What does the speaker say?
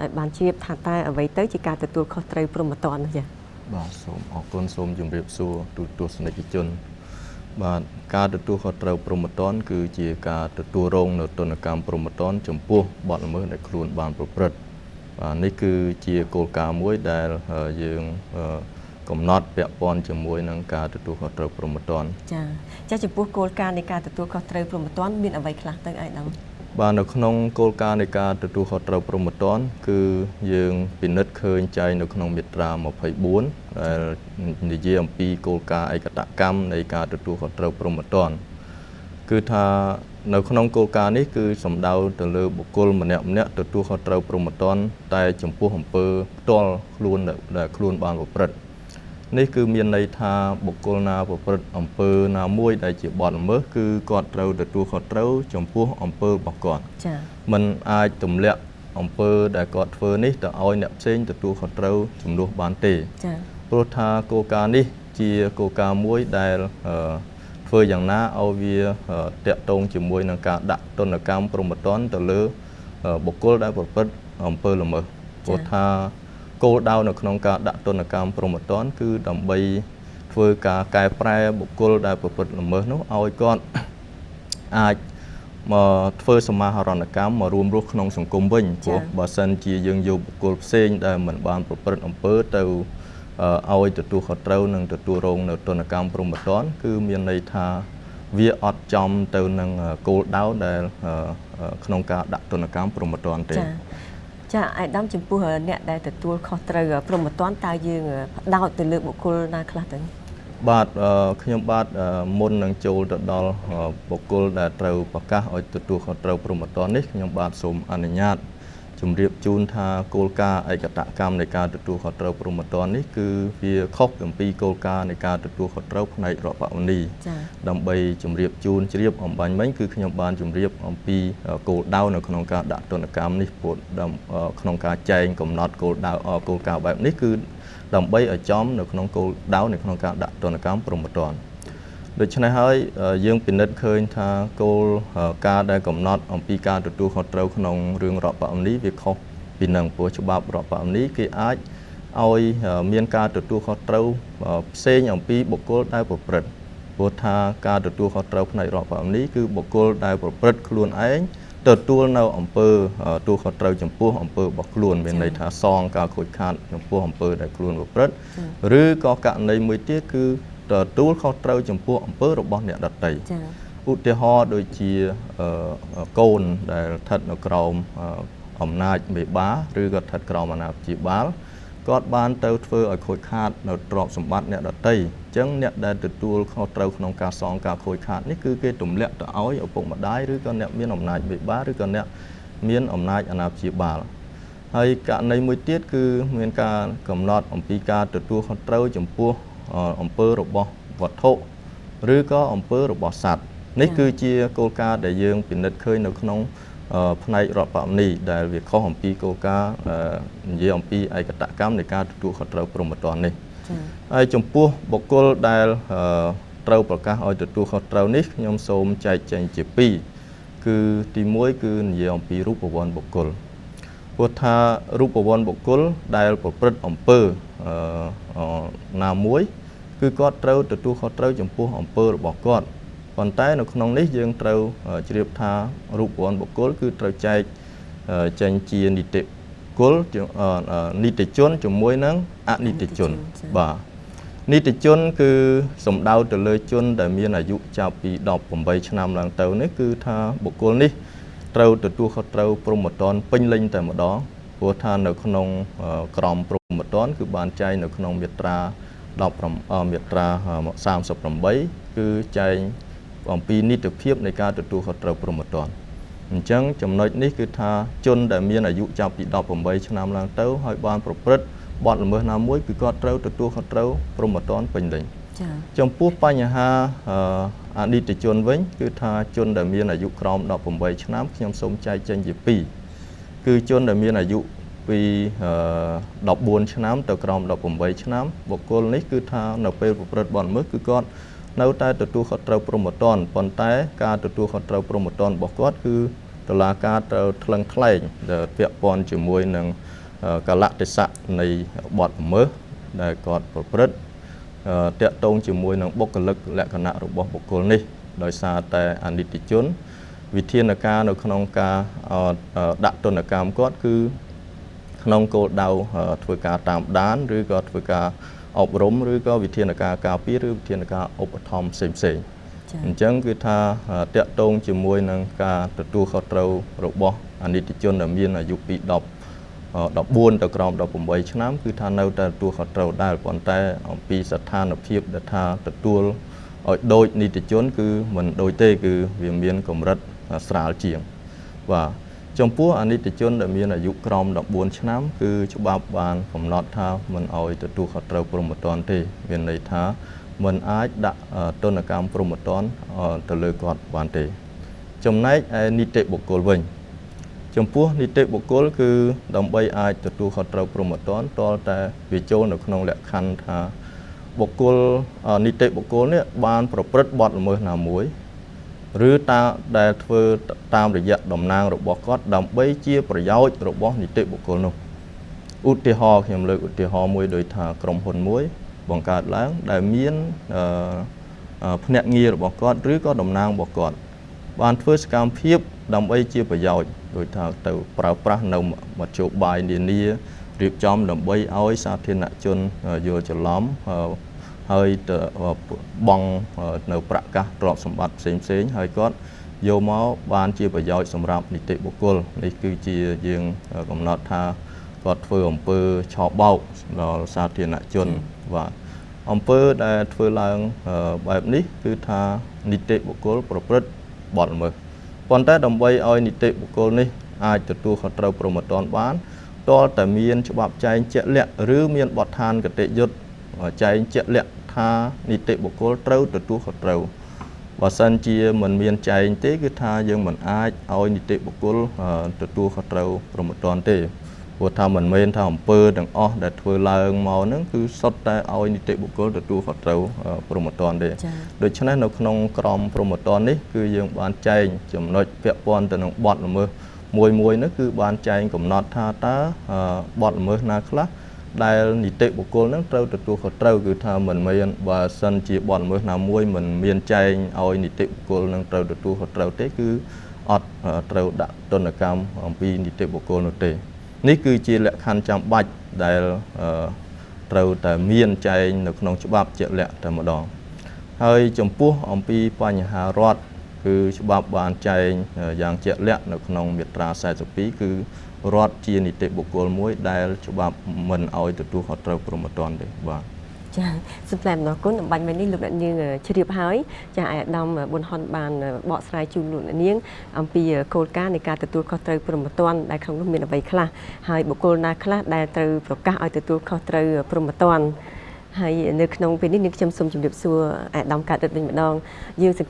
ឲ្យបានជ្រាបថាតើអ្វីទៅជាការទទួលខុសត្រូវព្រហ្មទណ្ឌចា៎បាទសូមអរគុណសូមជម្រាបសួរទូទស្សនិកជនបាទការទទួលខុសត្រូវព្រហ្មទណ្ឌគឺជាការទទួលរងនៅទណ្ឌកម្មព្រហ្មទណ្ឌចំពោះបទល្មើសដែលខ្លួនបានប្រព្រឹត្តបាទនេះគឺជាគោលការណ៍មួយដែលយើងកំណត់ពាក់ព័ន្ធជាមួយនឹងការទទួលខុសត្រូវព្រហ្មទណ្ឌចាចំពោះគោលការណ៍នៃការទទួលខុសត្រូវព្រហ្មទណ្ឌមានអ្វីខ្លះទៅឯកឧត្តមបាទនៅក្នុងគោលការណ៍នៃការទទួលខុសត្រូវព្រហ្មទណ្ឌគឺយើងពិនិត្យឃើញចែងនៅក្នុងមាត្រា24ដែលនិយាយអំពីគោលការណ៍ឯកតកម្មនៃការទទួលខុសត្រូវព្រហ្មទណ្ឌគឺថានៅក្នុងគោលការណ៍នេះគឺសំដៅទៅលើបុគ្គលម្នាក់ទទួលខុសត្រូវព្រហ្មទណ្ឌតែចំពោះអំពើផ្ទាល់ខ្លួនដែលខ្លួនបានប្រព្រឹត្តនេះគឺមានន័យថាបុគ្គលណាប្រព្រឹត្តអំពើណាមួយដែលជាបទល្មើសគឺគាត់ត្រូវទទួលខុសត្រូវចំពោះអំពើរបស់គាត់ចា៎มันអាចទម្លាក់អំពើដែលគាត់ធ្វើនេះទៅឲ្យអ្នកផ្សេងទទួលខុសត្រូវជំនួសបានទេចា៎ព្រោះថាគោលការណ៍នេះជាគោលការណ៍មួយដែលធ្វើយ៉ាងណាឲ្យវាតាក់ទងជាមួយនឹងការដាក់ទណ្ឌកម្មព្រហ្មទណ្ឌទៅលើបុគ្គលដែលប្រព្រឹត្តអំពើល្មើសព្រោះថាគោលដៅនៅក្នុងការដាក់ទណ្ឌកម្មព្រហ្មទណ្ឌគឺដើម្បីធ្វើការកែប្រែបុគ្គលដែលប្រព្រឹត្តល្មើសនោះឲ្យគាត់អាចមកធ្វើសមាហរណកម្មមករួមរស់ក្នុងសង្គមវិញព្រោះបើសិនជាយើងយកបុគ្គលផ្សេងដែលមិនបានប្រព្រឹត្តអំពើទៅឲ្យទទួលខុសត្រូវនិងទទួលរងនៅទណ្ឌកម្មព្រហ្មទណ្ឌគឺមានន័យថាវាអត់ចំទៅនឹងគោលដៅដែលក្នុងការដាក់ទណ្ឌកម្មព្រហ្មទណ្ឌទេចាអាយដាមចំពោះអ្នកដែលទទួលខុសត្រូវព្រហ្មទណ្ឌតើយើងផ្ដោតទៅលើបុគ្គលណាខ្លះទៅបាទខ្ញុំបាទមុននឹងចូលទៅដល់បុគ្គលដែលត្រូវប្រកាសឲ្យទទួលខុសត្រូវព្រហ្មទណ្ឌនេះខ្ញុំបាទសូមអនុញ្ញាតជម្រាបជូនថាគោលការណ៍ឯកតកម្មនៃការទទួលខុសត្រូវព្រហ្មទណ្ឌនេះគឺវាខុសអំពីគោលការណ៍នៃការទទួលខុសត្រូវផ្នែករដ្ឋបាលនីដើម្បីជម្រាបជូនជ្រាបអំបញ្ញមិញគឺខ្ញុំបានជម្រាបអំពីគោលដៅនៅក្នុងការដាក់ទណ្ឌកម្មនេះព្រោះក្នុងការចែងកំណត់គោលដៅគោលការណ៍បែបនេះគឺដើម្បីឲ្យចំនៅក្នុងគោលដៅនៅក្នុងការដាក់ទណ្ឌកម្មព្រហ្មទណ្ឌដូច្នេះហើយយើងពិនិត្យឃើញថាគោលការណ៍ដែលកំណត់អំពីការទទួលខុសត្រូវក្នុងរឿងរដ្ឋបាលនីវាខុសពីនឹងព្រោះច្បាប់រដ្ឋបាលនីគេអាចឲ្យមានការទទួលខុសត្រូវផ្សេងអំពីបុគ្គលដែលប្រព្រឹត្តព្រោះថាការទទួលខុសត្រូវផ្នែករដ្ឋបាលនីគឺបុគ្គលដែលប្រព្រឹត្តខ្លួនឯងទទួលនៅអំពើទទួលខុសត្រូវចំពោះអំពើរបស់ខ្លួនមានន័យថាសងការខូចខាតចំពោះអំពើដែលខ្លួនប្រព្រឹត្តឬក៏ករណីមួយទៀតគឺទទួលខុសត្រូវចំពោះអំពើរបស់អ្នកដទៃឧទាហរណ៍ដូចជាកូនដែលស្ថិតនៅក្រោមអំណាចមេបាឬក៏ស្ថិតក្រោមអាណាព្យាបាលគាត់បានទៅធ្វើឲ្យខូចខាតនៅទ្រព្យសម្បត្តិអ្នកដទៃអញ្ចឹងអ្នកដែលទទួលខុសត្រូវក្នុងការសងការខូចខាតនេះគឺគេទម្លាក់ទៅឲ្យឪពុកម្ដាយឬក៏អ្នកមានអំណាចមេបាឬក៏អ្នកមានអំណាចអាណាព្យាបាលហើយករណីមួយទៀតគឺមានការកំណត់អំពីការទទួលខុសត្រូវចំពោះអំពើរបស់វត្ថុឬក៏អំពើរបស់សត្វនេះគឺជាគោលការណ៍ដែលយើងពិនិត្យឃើញនៅក្នុងផ្នែករដ្ឋបាលនីដែលវាខុសអំពីគោលការណ៍និយាយអំពីឯកតកម្មនៃការទទួលខុសត្រូវព្រហ្មទណ្ឌនេះហើយចំពោះបុគ្គលដែលត្រូវប្រកាសឲ្យទទួលខុសត្រូវនេះខ្ញុំសូមចែកចែងជាពីរគឺទី1គឺនិយាយអំពីរូបវន្តបុគ្គលព្រោះថារូបវន្តបុគ្គលដែលប្រព្រឹត្តអំពើណាមួយគឺគាត់ត្រូវទទួលខុសត្រូវចំពោះអំពើរបស់គាត់ប៉ុន្តែនៅក្នុងនេះយើងត្រូវជ្រាបថារូបវន្តបុគ្គលគឺត្រូវចែកចេញជានីតិគុលនីតិជនជាមួយនឹងអនីតិជនបាទនីតិជនគឺសំដៅទៅលើជនដែលមានអាយុចាប់ពី18ឆ្នាំឡើងទៅនេះគឺថាបុគ្គលនេះត្រូវទទួលខុសត្រូវព្រហ្មទណ្ឌពេញលេញតែម្ដងព្រោះថានៅក្នុងក្រមព្រហ្មទណ្ឌគឺបានចែងនៅក្នុងមាត្រាមាត្រា38គឺចែងអំពីនីតិភាពនៃការទទួលខុសត្រូវព្រហ្មទណ្ឌអញ្ចឹងចំណុចនេះគឺថាជនដែលមានអាយុចាប់ពី18ឆ្នាំឡើងទៅហើយបានប្រព្រឹត្តបទល្មើសណាមួយគឺគាត់ត្រូវទទួលខុសត្រូវព្រហ្មទណ្ឌពេញលេញចំពោះបញ្ហាអនីតិជនវិញគឺថាជនដែលមានអាយុក្រោម18ឆ្នាំខ្ញុំសូមចែកចេញជាពីរគឺជនដែលមានអាយុពី14ឆ្នាំទៅក្រោម18ឆ្នាំបុគ្គលនេះគឺថានៅពេលប្រព្រឹត្តបទល្មើសគឺគាត់នៅតែទទួលខុសត្រូវព្រហ្មទណ្ឌប៉ុន្តែការទទួលខុសត្រូវព្រហ្មទណ្ឌរបស់គាត់គឺ តុលាការត្រូវថ្លឹងថ្លែងដែលពាក់ព័ន្ធជាមួយនឹងកលៈទេសៈនៃបទល្មើសដែលគាត់ប្រព្រឹត្តតាក់ទងជាមួយនឹងបុគ្គលិកលក្ខណៈរបស់បុគ្គលនេះដោយសារតែអនិច្ចជនវិធានការនៅក្នុងការដាក់ទណ្ឌកម្មគាត់គឺក្នុងគោលដៅធ្វើការតាមដានឬក៏ធ្វើការអប់រំឬក៏វិធានការការពារឬវិធានការឧបត្ថម្ភផ្សេងអញ្ចឹងគឺថាតាក់ទងជាមួយនឹងការទទួលខុសត្រូវរបស់អនិច្ចជនដែលមានអាយុពី14ទៅក្រោម18ឆ្នាំគឺថានៅតែទទួលខុសត្រូវដែរប៉ុន្តែអំពីស្ថានភាពដែលថាទទួលឲ្យដូចនីតិជនគឺមិនដូចទេគឺវាមានកម្រិតស្រាលជាងបាទចំពោះអនិច្ចជនដែលមានអាយុក្រោម14ឆ្នាំគឺច្បាប់បានកំណត់ថាមិនឲ្យទទួលខុសត្រូវព្រហ្មទណ្ឌទេមានន័យថាមិនអាចដាក់ទណ្ឌកម្មព្រហ្មទណ្ឌទៅលើគាត់បានទេចំណែកឯនីតិបុគ្គលវិញចំពោះនីតិបុគ្គលគឺដើម្បីអាចទទួលខុសត្រូវព្រហ្មទណ្ឌទាល់តែវាចូលនៅក្នុងលក្ខខណ្ឌថាបុគ្គលនីតិបុគ្គលនេះបានប្រព្រឹត្តបទល្មើសណាមួយឬដែលធ្វើតាមរយៈតំណាងរបស់គាត់ដើម្បីជាប្រយោជន៍របស់នីតិបុគ្គលនោះឧទាហរណ៍ខ្ញុំលើកឧទាហរណ៍មួយដូចថាក្រុមហ៊ុនមួយបង្កើតឡើងដែលមានភ្នាក់ងាររបស់គាត់ឬក៏តំណាងរបស់គាត់បានធ្វើសកម្មភាពដើម្បីជាប្រយោជន៍ដូចថាទៅប្រើប្រាស់នៅមធ្យោបាយនានារៀបចំដើម្បីឲ្យសាធារណជនយល់ច្រឡំហើយទៅបង់នៅប្រកាសទ្រព្យសម្បត្តិផ្សេងហើយគាត់យកមកបានជាប្រយោជន៍សម្រាប់នីតិបុគ្គលនេះគឺជាយើងកំណត់ថាគាត់ធ្វើអំពើឆបោកដល់សាធារណជនបាទអំពើដែលធ្វើឡើងបែបនេះគឺថានីតិបុគ្គលប្រព្រឹត្តបទល្មើសប៉ុន្តែដើម្បីឲ្យនីតិបុគ្គលនេះអាចទទួលខុសត្រូវព្រហ្មទណ្ឌបានទាល់តែមានច្បាប់ចែងជាក់លាក់ឬមានបទដ្ឋានគតិយុត្តចែងជាក់លាក់ថានីតិបុគ្គលត្រូវទទួលខុសត្រូវបើសិនជាមិនមានចែងទេគឺថាយើងមិនអាចឲ្យនីតិបុគ្គលទទួលខុសត្រូវព្រហ្មទណ្ឌទេព្រោះថាមិនមែនថាអំពើទាំងអស់ដែលធ្វើឡើងមកហ្នឹងគឺសុទ្ធតែឲ្យនីតិបុគ្គលទទួលខុសត្រូវព្រហ្មទណ្ឌទេដូច្នេះនៅក្នុងក្រមព្រហ្មទណ្ឌនេះគឺយើងបានចែងចំណុចពាក់ព័ន្ធទៅនឹងបទល្មើសមួយនោះគឺបានចែងកំណត់ថាតើបទល្មើសណាខ្លះដែលនីតិបុគ្គលនឹងត្រូវទទួលខុសត្រូវគឺថាមិនមែនបើសិនជាបទល្មើសណាមួយមិនមានចែងឲ្យនីតិបុគ្គលនឹងត្រូវទទួលខុសត្រូវទេគឺអត់ត្រូវដាក់ទណ្ឌកម្មអំពីនីតិបុគ្គលនោះទេនេះគឺជាលក្ខខណ្ឌចាំបាច់ដែលត្រូវតែមានចែងនៅក្នុងច្បាប់ជាក់លាក់តែម្ដងហើយចំពោះអំពីបញ្ហារដ្ឋគឺច្បាប់បានចែងយ៉ាងជាក់លាក់នៅក្នុងមាត្រា42គឺរដ្ឋជានីតិបុគ្គលមួយដែលច្បាប់មិនឲ្យទទួលខុសត្រូវព្រហ្មទណ្ឌទេបាទចាសូមថ្លែងអំណរគុណអំបញ្ញមិញនេះលោកអ្នកនាងជ្រាបហើយចាអាយដាមប៊ុនហុនបានបកស្រាយជូនលោកអ្នកនាងអំពីគោលការណ៍នៃការទទួលខុសត្រូវព្រហ្មទណ្ឌដែលក្នុងនោះមានអ្វីខ្លះហើយបុគ្គលណាខ្លះដែលត្រូវប្រកាសឲ្យទទួលខុសត្រូវព្រហ្មទណ្ឌហើយនៅក្នុងពេលនេះនាងខ្ញុំសូមជម្រាបសួរអាយដាមកើតរិទ្ធវិញម្ដងយើងសង្កេត